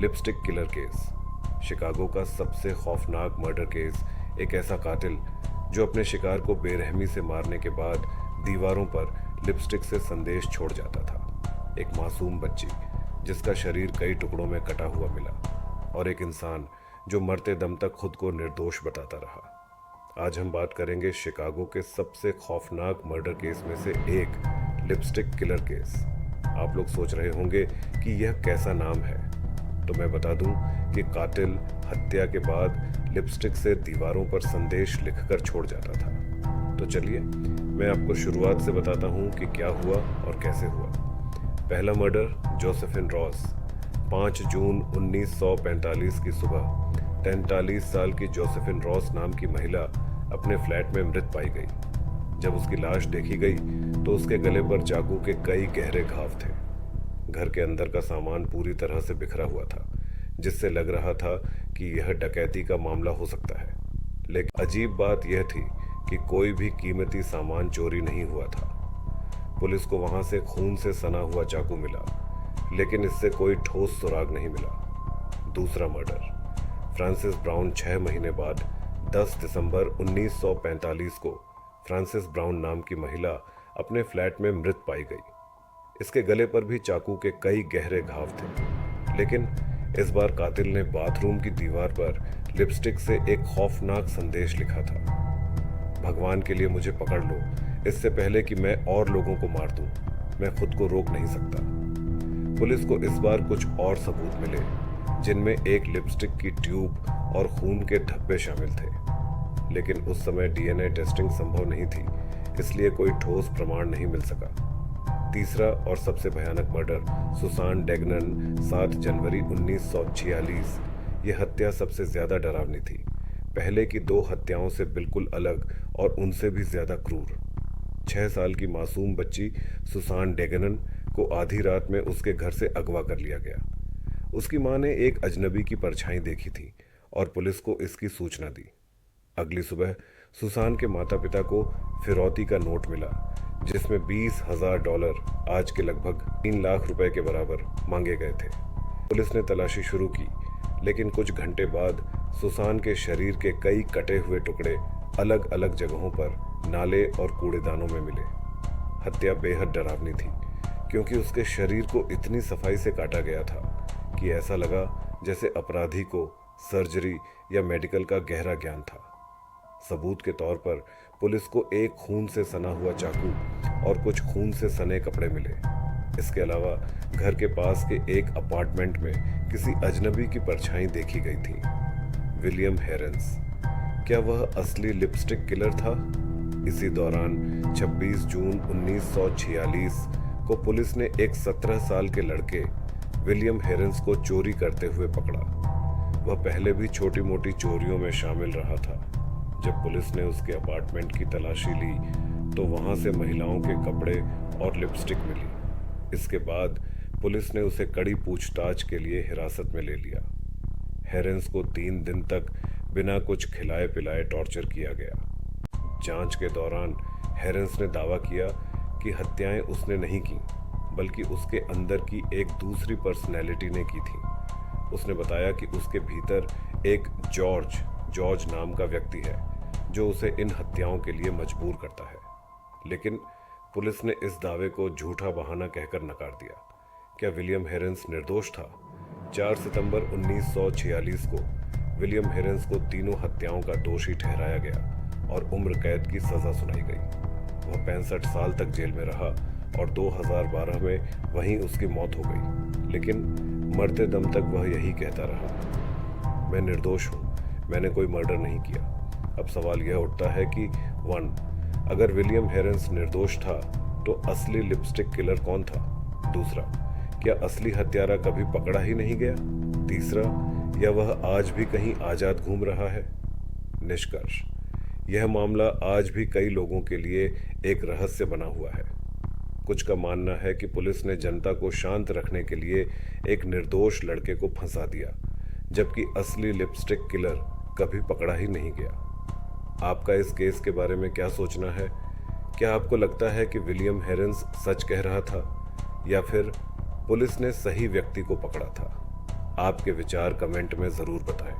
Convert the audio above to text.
Lipstick killer case, Chicago का सबसे खौफनाक मर्डर केस। एक ऐसा कातिल जो अपने शिकार को बेरहमी से मारने के बाद दीवारों पर लिपस्टिक से संदेश छोड़ जाता था। एक मासूम बच्ची जिसका शरीर कई टुकड़ों में कटा हुआ मिला, और एक इंसान जो मरते दम तक खुद को निर्दोष बताता रहा। आज हम बात करेंगे शिकागो के सबसे खौफनाक मर्डर केस में से एक, लिपस्टिक किलर केस। आप लोग सोच रहे होंगे कि यह कैसा नाम है, तो मैं बता दूं कि कातिल हत्या के बाद लिपस्टिक से दीवारों पर संदेश लिखकर छोड़ जाता था। तो चलिए मैं आपको शुरुआत से बताता हूं कि क्या हुआ और कैसे हुआ। पहला मर्डर, जोसेफिन रॉस। 5 जून 1945 की सुबह 43 साल की जोसेफिन रॉस नाम की महिला अपने फ्लैट में मृत पाई गई। जब उसकी लाश देखी गई तो उसके गले पर चाकू के कई गहरे घाव थे। घर के अंदर का सामान पूरी तरह से बिखरा हुआ था, जिससे लग रहा था कि यह डकैती का मामला हो सकता है। लेकिन अजीब बात यह थी कि कोई भी कीमती सामान चोरी नहीं हुआ था। पुलिस को वहां से खून से सना हुआ चाकू मिला, लेकिन इससे कोई ठोस सुराग नहीं मिला। दूसरा मर्डर, फ्रांसिस ब्राउन। 6 महीने बाद 10 दिसंबर 1945 को फ्रांसिस ब्राउन नाम की महिला अपने फ्लैट में मृत पाई गई। इसके गले पर भी चाकू के कई गहरे घाव थे, लेकिन इस बार कातिल ने बाथरूम की दीवार पर लिपस्टिक से एक खौफनाक संदेश लिखा था। भगवान के लिए मुझे पकड़ लो, इससे पहले कि मैं और लोगों को मार दूं। मैं खुद को रोक नहीं सकता। पुलिस को इस बार कुछ और सबूत मिले, जिनमें एक लिपस्टिक की ट्यूब और खून के धब्बे शामिल थे। लेकिन उस समय डीएनए टेस्टिंग संभव नहीं थी, इसलिए कोई ठोस प्रमाण नहीं मिल सका। तीसरा और सबसे भयानक मर्डर, सुसान डेगनन। 7 जनवरी 1946। यह हत्या सबसे ज्यादा डरावनी थी। पहले की 2 हत्याओं से बिल्कुल अलग और उनसे भी ज्यादा क्रूर। 6 साल की मासूम बच्ची सुसान डेगनन को आधी रात में उसके घर से अगवा कर लिया गया। उसकी मां ने एक अजनबी की परछाई देखी थी और पुलिस को इसकी सूचना दी। अगली सुबह सुसान के माता पिता को फिरौती का नोट मिला, जिसमें $20,000, आज के लगभग 3 लाख रुपए के बराबर, मांगे गए थे। पुलिस ने तलाशी शुरू की, लेकिन कुछ घंटे बाद सुसान के शरीर के कई कटे हुए टुकड़े अलग अलग जगहों पर नाले और कूड़ेदानों में मिले। हत्या बेहद डरावनी थी, क्योंकि उसके शरीर को इतनी सफाई से काटा गया था कि ऐसा लगा जैसे अपराधी को सर्जरी या मेडिकल का गहरा ज्ञान था। सबूत के तौर पर पुलिस को एक खून से सना हुआ चाकू और कुछ खून से सने कपड़े मिले। इसके अलावा घर के पास के एक अपार्टमेंट में किसी अजनबी की परछाई देखी गई थी, विलियम हेरेंस। क्या वह असली लिपस्टिक किलर था? इसी दौरान 26 जून 1946 को पुलिस ने एक 17 साल के लड़के विलियम हेरेंस को चोरी करते हुए पकड़ा। वह पहले भी छोटी मोटी चोरियों में शामिल रहा था। जब पुलिस ने उसके अपार्टमेंट की तलाशी ली तो वहां से महिलाओं के कपड़े और लिपस्टिक मिली। इसके बाद पुलिस ने उसे कड़ी पूछताछ के लिए हिरासत में ले लिया। हेरेंस को 3 दिन तक बिना कुछ खिलाए पिलाए टॉर्चर किया गया। जांच के दौरान हेरेंस ने दावा किया कि हत्याएं उसने नहीं की, बल्कि उसके अंदर की एक दूसरी पर्सनैलिटी ने की थी। उसने बताया कि उसके भीतर एक जॉर्ज नाम का व्यक्ति है, जो उसे इन हत्याओं के लिए मजबूर करता है। लेकिन पुलिस ने इस दावे को झूठा बहाना कहकर नकार दिया। क्या विलियम हेरेंस निर्दोष था? 4 सितंबर 1946 को विलियम हेरेंस को तीनों हत्याओं का दोषी ठहराया गया और उम्र कैद की सजा सुनाई गई। वह 65 साल तक जेल में रहा और 2012 में वहीं उसकी मौत हो गई। लेकिन मरते दम तक वह यही कहता रहा, मैं निर्दोष हूँ, मैंने कोई मर्डर नहीं किया। अब सवाल यह उठता है कि 1, अगर विलियम हेरेंस निर्दोष था तो असली लिपस्टिक किलर कौन था? दूसरा, क्या असली हत्यारा कभी पकड़ा ही नहीं गया? तीसरा, या वह आज भी कहीं आजाद घूम रहा है? निष्कर्ष, यह मामला आज भी कई लोगों के लिए एक रहस्य बना हुआ है। कुछ का मानना है कि पुलिस ने जनता को शांत रखने के लिए एक निर्दोष लड़के को फंसा दिया, जबकि असली लिपस्टिक किलर कभी पकड़ा ही नहीं गया। आपका इस केस के बारे में क्या सोचना है? क्या आपको लगता है कि विलियम हेरेंस सच कह रहा था, या फिर पुलिस ने सही व्यक्ति को पकड़ा था? आपके विचार कमेंट में ज़रूर बताएं।